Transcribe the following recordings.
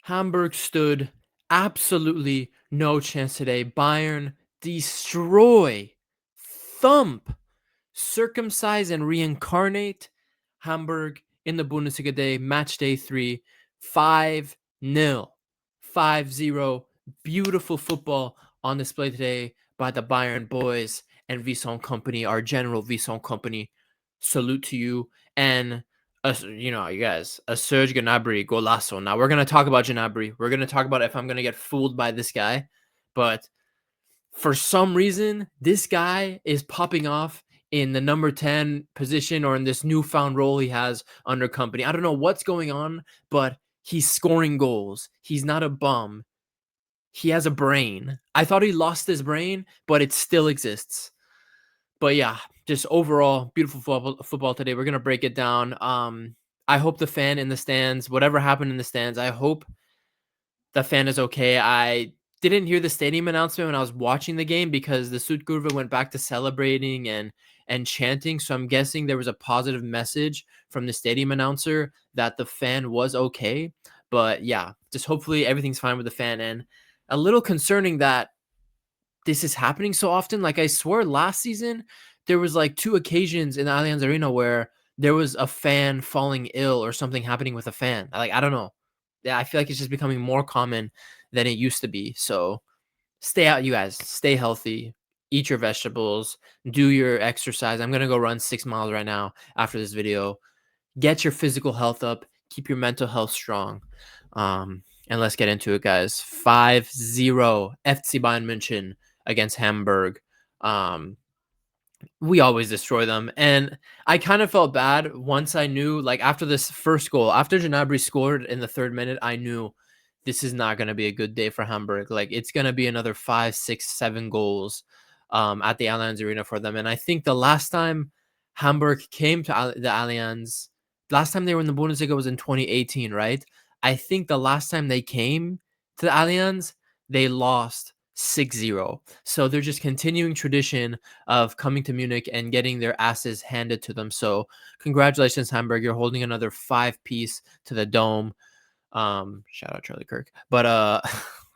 Hamburg stood absolutely no chance today. Bayern destroy, thump, circumcise, and reincarnate Hamburg in the Bundesliga day, match day 3, 5-0. 5-0. Beautiful football on display today by the Bayern boys and Vincent Kompany, our general Vincent Kompany. Salute to you. And you guys, a Serge Gnabry GOLAZO. Now we're gonna talk about Gnabry. We're gonna talk about if I'm gonna get fooled by this guy, but for some reason, this guy is popping off in the number 10 position or in this newfound role he has under Kompany. I don't know what's going on, but he's scoring goals. He's not a bum. He has a brain. I thought he lost his brain, but it still exists. But yeah, just overall beautiful football today. We're gonna break it down. I hope the fan in the stands, whatever happened in the stands, I hope the fan is okay. I didn't hear the stadium announcement when I was watching the game because the Südkurve went back to celebrating and chanting. So I'm guessing there was a positive message from the stadium announcer that the fan was okay. But yeah, just hopefully everything's fine with the fan. And a little concerning that this is happening so often. Like I swear last season, there was like 2 occasions in the Allianz Arena where there was a fan falling ill or something happening with a fan. Like, I don't know. Yeah, I feel like it's just becoming more common than it used to be. So stay out, you guys. Stay healthy. Eat your vegetables. Do your exercise. I'm going to go run 6 miles right now after this video. Get your physical health up. Keep your mental health strong. And let's get into it, guys. 5-0 FC Bayern München against Hamburg. We always destroy them. And I kind of felt bad once I knew, like after this first goal, after Gnabry scored in the 3rd minute, I knew this is not going to be a good day for Hamburg. Like it's going to be another 5, 6, 7 goals at the Allianz Arena for them. And I think the last time Hamburg came to the Allianz, last time they were in the Bundesliga was in 2018, right? I think the last time they came to the Allianz, they lost 6-0. So they're just continuing tradition of coming to Munich and getting their asses handed to them. So congratulations, Hamburg. You're holding another 5-piece to the dome. Shout out Charlie Kirk. But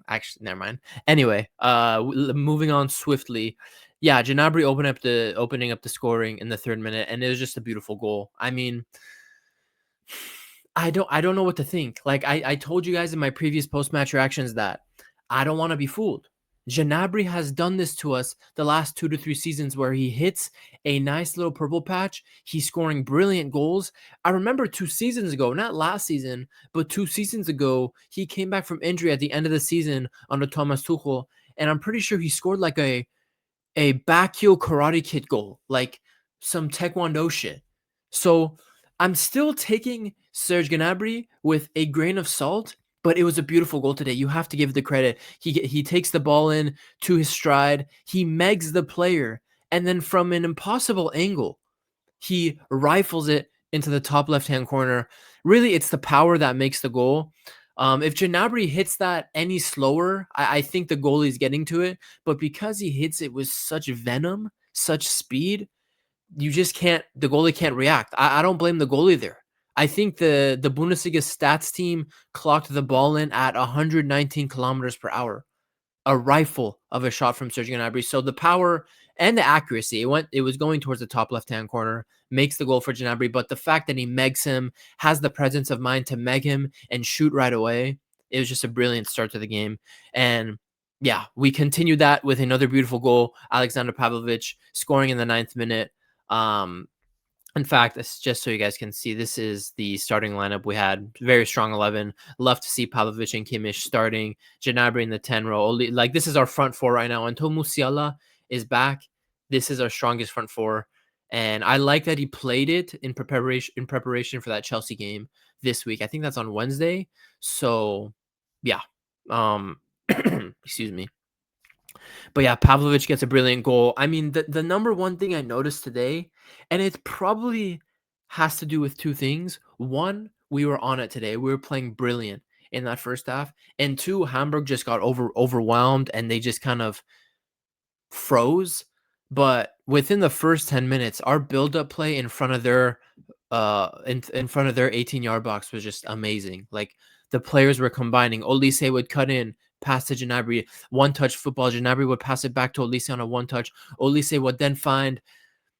actually, never mind. Anyway, moving on swiftly. Yeah, Gnabry opening up the scoring in the 3rd minute, and it was just a beautiful goal. I mean, I don't know what to think. Like I told you guys in my previous post-match reactions that I don't want to be fooled. Gnabry has done this to us the last 2 to 3 seasons where he hits a nice little purple patch. He's scoring brilliant goals. I remember 2 seasons ago, not last season, but 2 seasons ago, he came back from injury at the end of the season under Thomas Tuchel, and I'm pretty sure he scored like a back heel karate kid goal, like some taekwondo shit. So I'm still taking Serge Gnabry with a grain of salt, but it was a beautiful goal today. You have to give the credit. He takes the ball in to his stride. He megs the player, and then from an impossible angle, he rifles it into the top left-hand corner. Really, it's the power that makes the goal. If Gnabry hits that any slower, I think the goalie's getting to it. But because he hits it with such venom, such speed, you just can't. The goalie can't react. I don't blame the goalie there. I think the Bundesliga stats team clocked the ball in at 119 kilometers per hour. A rifle of a shot from Serge Gnabry. So the power and the accuracy, it was going towards the top left-hand corner, makes the goal for Gnabry. But the fact that he megs him, has the presence of mind to meg him and shoot right away, it was just a brilliant start to the game. And yeah, we continued that with another beautiful goal. Alexander Pavlovich scoring in the 9th minute. In fact, it's just so you guys can see, this is the starting lineup. We had very strong 11. Love to see Pavlovic and Kimmich starting. Gnabry in the 10 row. Like, this is our front 4 right now. Until Musiala is back, this is our strongest front 4. And I like that he played it in preparation for that Chelsea game this week. I think that's on Wednesday. So, yeah. Excuse me. But yeah, Pavlovic gets a brilliant goal. I mean, the number one thing I noticed today, and it probably has to do with 2 things. 1, we were on it today. We were playing brilliant in that first half. And 2, Hamburg just got overwhelmed and they just kind of froze. But within the first 10 minutes, our build-up play in front of their in front of their 18-yard box was just amazing. Like The players were combining. Olise would cut in, pass to Gnabry, one-touch football. Gnabry would pass it back to Olise on a one-touch. Olise would then find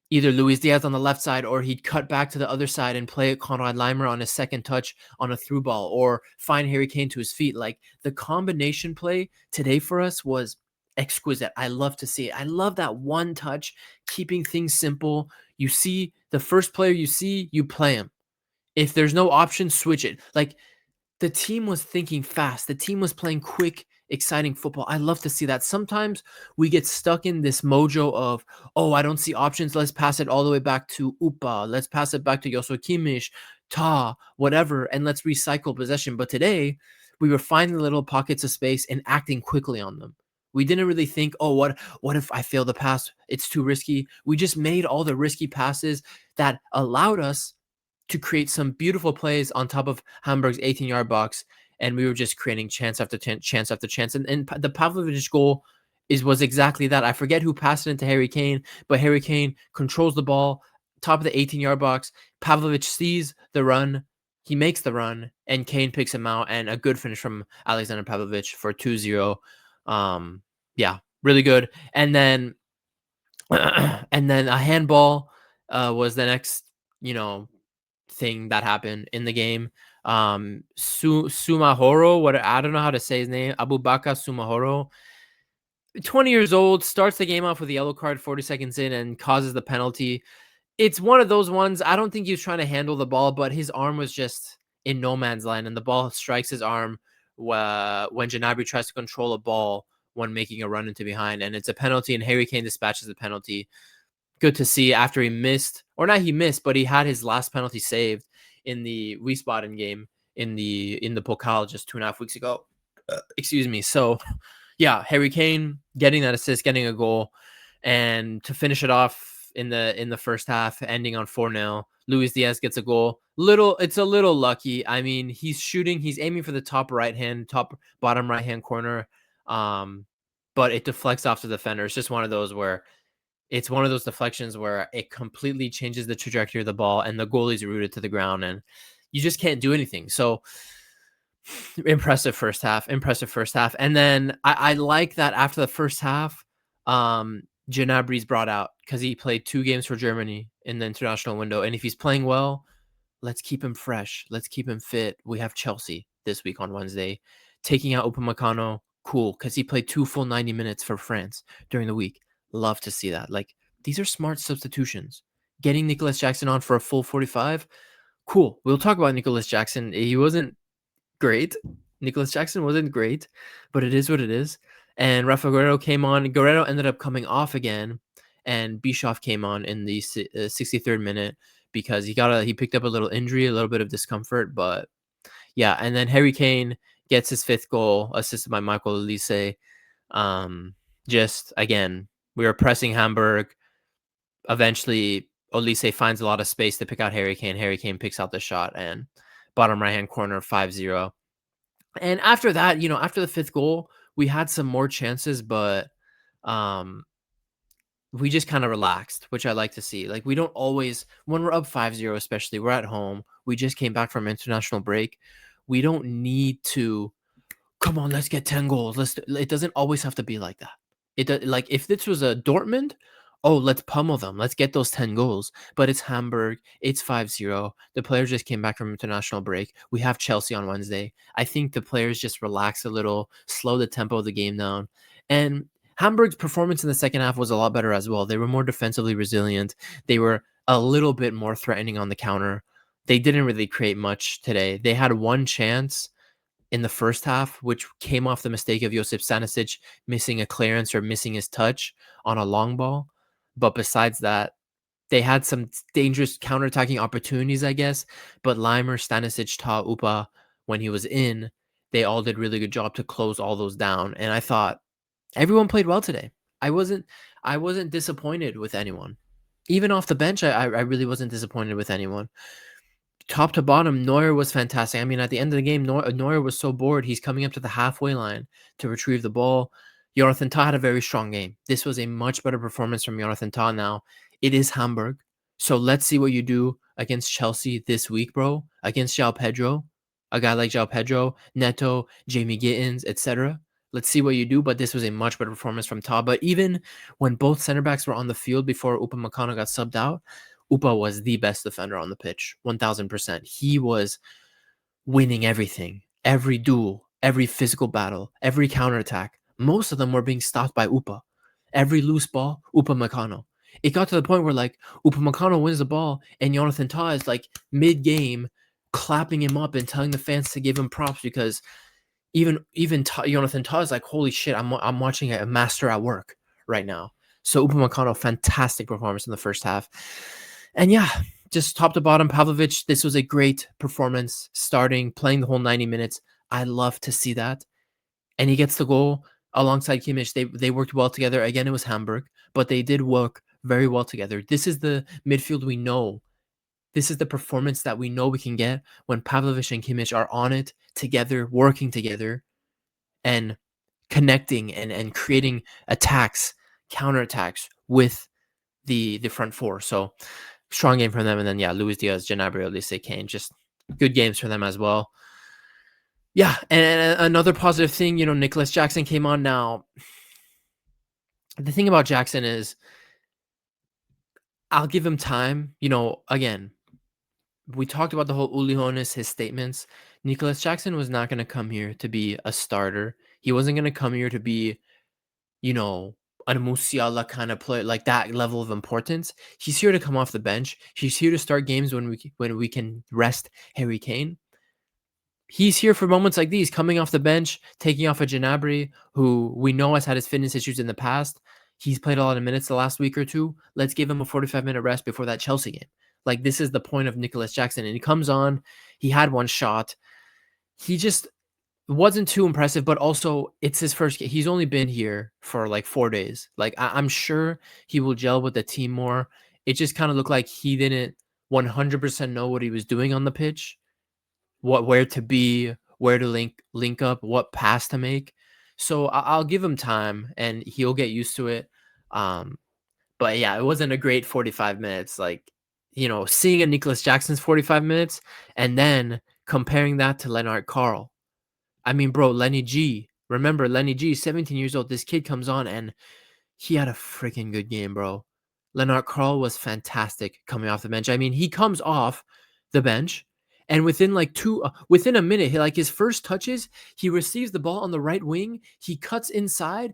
either Luis Diaz on the left side, or he'd cut back to the other side and play Konrad Leimer on his second touch on a through ball, or find Harry Kane to his feet. Like, the combination play today for us was exquisite. I love to see it. I love that one touch, keeping things simple. You see the first player you see, you play him. If there's no option, switch it. Like, the team was thinking fast. The team was playing quick, exciting football. I love to see that. Sometimes we get stuck in this mojo of, oh, I don't see options. Let's pass it all the way back to Upa. Let's pass it back to Yoso Kimmich, Ta, whatever, and let's recycle possession. But today, we were finding little pockets of space and acting quickly on them. We didn't really think, oh, what if I fail the pass? It's too risky. We just made all the risky passes that allowed us to create some beautiful plays on top of Hamburg's 18-yard box, and we were just creating chance after chance after chance. And the Pavlovic goal was exactly that. I forget who passed it into Harry Kane, but Harry Kane controls the ball, top of the 18-yard box. Pavlovic sees the run, he makes the run, and Kane picks him out, and a good finish from Alexander Pavlovic for 2-0. Yeah, really good. And then and then a handball was the next, thing that happened in the game. Sumahoro, I don't know how to say his name. Abubakar Sumahoro, 20 years old, starts the game off with a yellow card 40 seconds in and causes the penalty. It's one of those ones. I don't think he was trying to handle the ball, but his arm was just in no man's land, and the ball strikes his arm when Gnabry tries to control a ball when making a run into behind, and it's a penalty, and Harry Kane dispatches the penalty. Good to see after he missed, or not he missed, but he had his last penalty saved in the Wiesbaden game in the Pokal just 2.5 weeks ago. Excuse me. So, yeah, Harry Kane getting that assist, getting a goal, and to finish it off in the first half, ending on 4-0. Luis Diaz gets a goal. It's a little lucky. I mean, he's aiming for the top bottom right hand corner, but it deflects off the defender. It's just one of those deflections where it completely changes the trajectory of the ball, and the goalie's rooted to the ground, and you just can't do anything. So impressive first half. And then I like that after the first half, Gnabry's brought out because he played 2 games for Germany in the international window. And if he's playing well, let's keep him fresh. Let's keep him fit. We have Chelsea this week on Wednesday. Taking out Upamecano, cool, because he played 2 full 90 minutes for France during the week. Love to see that. Like, these are smart substitutions. Getting Nicholas Jackson on for a full 45, cool. We'll talk about Nicholas Jackson. He wasn't great. Nicholas Jackson wasn't great, but it is what it is. And Rafa Guerrero came on. Guerrero ended up coming off again, and Bischoff came on in the 63rd minute because he picked up a little injury, a little bit of discomfort. But yeah, and then Harry Kane gets his 5th goal, assisted by Michael Olise. Just again, we were pressing Hamburg. Eventually, Olise finds a lot of space to pick out Harry Kane. Harry Kane picks out the shot, and bottom right-hand corner, 5-0. And after that, after the 5th goal, we had some more chances, but we just kind of relaxed, which I like to see. Like, we don't always, when we're up 5-0, especially, we're at home. We just came back from international break. We don't need to, come on, let's get 10 goals. It doesn't always have to be like that. Like, if this was a Dortmund, oh, let's pummel them. Let's get those 10 goals. But it's Hamburg. It's 5-0. The players just came back from international break. We have Chelsea on Wednesday. I think the players just relax a little, slow the tempo of the game down. And Hamburg's performance in the second half was a lot better as well. They were more defensively resilient. They were a little bit more threatening on the counter. They didn't really create much today. They had one chance in the first half, which came off the mistake of Josip Stanisic missing a clearance or missing his touch on a long ball. But besides that, they had some dangerous counterattacking opportunities, I guess. But Leimer, Stanisic, Ta, Upa, when he was in, they all did really good job to close all those down. And I thought everyone played well today. I wasn't disappointed with anyone. Even off the bench, I really wasn't disappointed with anyone. Top to bottom, Neuer was fantastic. I mean, at the end of the game, Neuer was so bored. He's coming up to the halfway line to retrieve the ball. Jonathan Tah had a very strong game. This was a much better performance from Jonathan Tah now. It is Hamburg. So let's see what you do against Chelsea this week, bro. Against João Pedro. A guy like João Pedro, Neto, Jamie Gittins, etc. Let's see what you do, but this was a much better performance from Ta. But even when both center backs were on the field before Upamecano got subbed out, Upa was the best defender on the pitch, 1000%. He was winning everything, every duel, every physical battle, every counterattack. Most of them were being stopped by Upa. Every loose ball, Upamecano. It got to the point where like Upamecano wins the ball and Jonathan Tah is like mid-game clapping him up and telling the fans to give him props because Jonathan Tah is like, holy shit, I'm watching a master at work right now. So Upamecano, fantastic performance in the first half. And yeah, just top to bottom, Pavlovic, this was a great performance, starting, playing the whole 90 minutes. I love to see that. And he gets the goal alongside Kimmich. They worked well together. Again, it was Hamburg, but they did work very well together. This is the midfield we know. This is the performance that we know we can get when Pavlovic and Kimmich are on it together, working together, and connecting and creating attacks, counterattacks with the front four. So strong game from them. And then, yeah, Luis Diaz, Gnabry, Olise, Kane, just good games for them as well. Yeah, and another positive thing, Nicholas Jackson came on now. The thing about Jackson is I'll give him time. Again, we talked about the whole Uli Hoeneß, his statements. Nicholas Jackson was not going to come here to be a starter. He wasn't going to come here to be, a Musiala kind of player, like that level of importance. He's here to come off the bench. He's here to start games when we can rest Harry Kane. He's here for moments like these, coming off the bench, taking off a Gnabry, who we know has had his fitness issues in the past. He's played a lot of minutes the last week or two. Let's give him a 45-minute rest before that Chelsea game. Like, this is the point of Nicholas Jackson. And he comes on. He had one shot. He just wasn't too impressive, but also it's his first game. He's only been here for like 4 days. Like, I'm sure he will gel with the team more. It just kind of looked like he didn't 100% know what he was doing on the pitch. Where to be, where to link up, what pass to make. So I'll give him time and he'll get used to it. But yeah, it wasn't a great 45 minutes. Like, seeing a Nicholas Jackson's 45 minutes and then comparing that to Lennart Carl. I mean, bro, Lenny G. Remember, Lenny G, 17 years old. This kid comes on and he had a freaking good game, bro. Lennart Carl was fantastic coming off the bench. I mean, he comes off the bench and within a minute, his first touches, he receives the ball on the right wing. He cuts inside,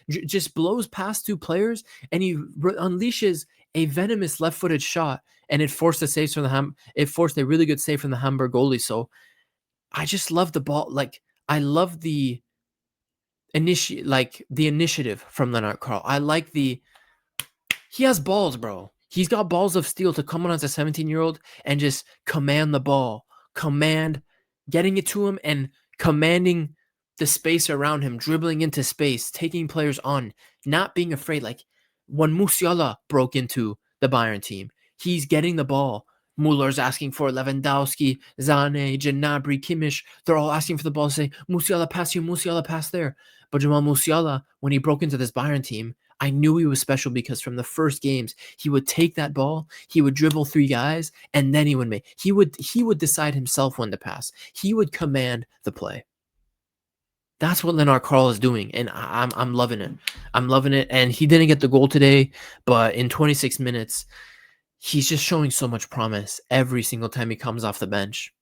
just blows past two players, and he unleashes a venomous left-footed shot, and it forced a really good save from the Hamburg goalie. So I just love the ball. Like, I love the initiative from Lennart Carl. I like he has balls, bro. He's got balls of steel to come on as a 17-year-old and just command the ball, getting it to him and commanding the space around him, dribbling into space, taking players on, not being afraid. Like when Musiala broke into the Bayern team, he's getting the ball. Muller's asking for Lewandowski, Zane, Gnabry, Kimmich. They're all asking for the ball, saying, Musiala pass here, Musiala pass there. But Jamal Musiala, when he broke into this Bayern team, I knew he was special because from the first games, he would take that ball, he would dribble three guys, and then he would decide himself when to pass. He would command the play. That's what Lennart Carl is doing, and I'm loving it. I'm loving it, and he didn't get the goal today, but in 26 minutes, he's just showing so much promise every single time he comes off the bench.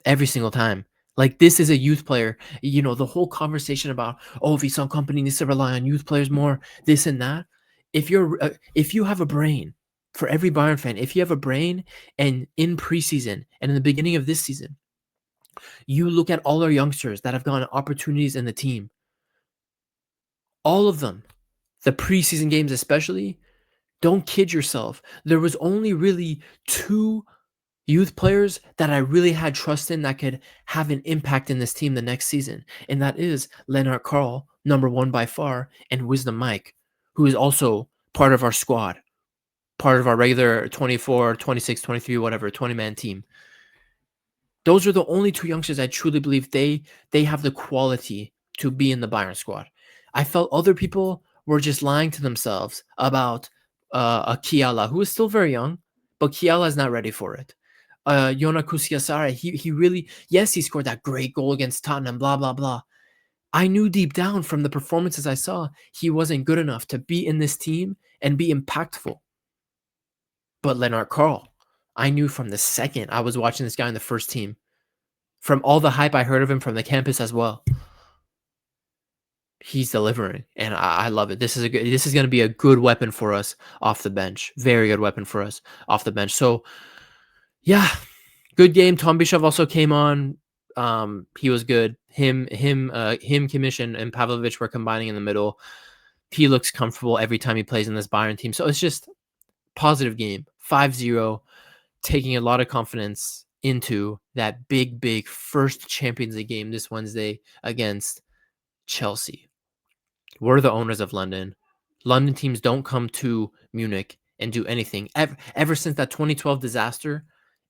Every single time. Like, this is a youth player. The whole conversation about, Vincent Kompany needs to rely on youth players more, this and that. If you have a brain, for every Bayern fan, if you have a brain and in preseason and in the beginning of this season, you look at all our youngsters that have gotten opportunities in the team. All of them, the preseason games especially, don't kid yourself. There was only really 2 youth players that I really had trust in that could have an impact in this team the next season. And that is Lennart Carl, number 1 by far, and Wisdom Mike, who is also part of our squad, part of our regular 24, 26, 23, whatever, 20-man team. Those are the only 2 youngsters I truly believe they have the quality to be in the Bayern squad. I felt other people were just lying to themselves about a Kiala, who is still very young, but Kiala is not ready for it. Yona Kusiasare, he really, yes, he scored that great goal against Tottenham, blah, blah, blah. I knew deep down from the performances I saw, he wasn't good enough to be in this team and be impactful. But Lennart Carl, I knew from the second I was watching this guy in the first team, from all the hype I heard of him from the campus as well, he's delivering, and I love it. This is going to be a good weapon for us off the bench. Very good weapon for us off the bench. So, yeah, good game. Tom Bischoff also came on. He was good. Him, Kimmich, and Pavlovic were combining in the middle. He looks comfortable every time he plays in this Bayern team. So it's just positive game. 5-0, taking a lot of confidence into that big first Champions League game this Wednesday against Chelsea. We're the owners of London. London teams don't come to Munich and do anything. Ever since that 2012 disaster,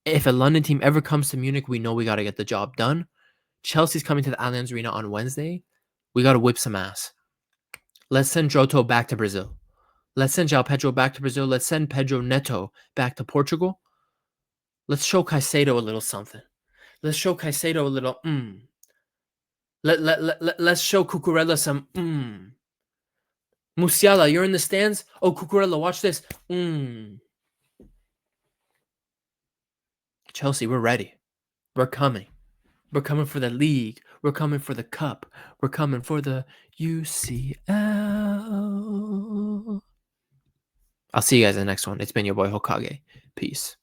if a London team ever comes to Munich, we know we got to get the job done. Chelsea's coming to the Allianz Arena on Wednesday. We got to whip some ass. Let's send Jota back to Brazil. Let's send João Pedro back to Brazil. Let's send Pedro Neto back to Portugal. Let's show Caicedo a little something. Let's show Caicedo a little Let's show Cucurella some Musiala, you're in the stands? Oh, Cucurella, watch this. Chelsea, we're ready. We're coming. We're coming for the league. We're coming for the cup. We're coming for the UCL. I'll see you guys in the next one. It's been your boy Hokage. Peace.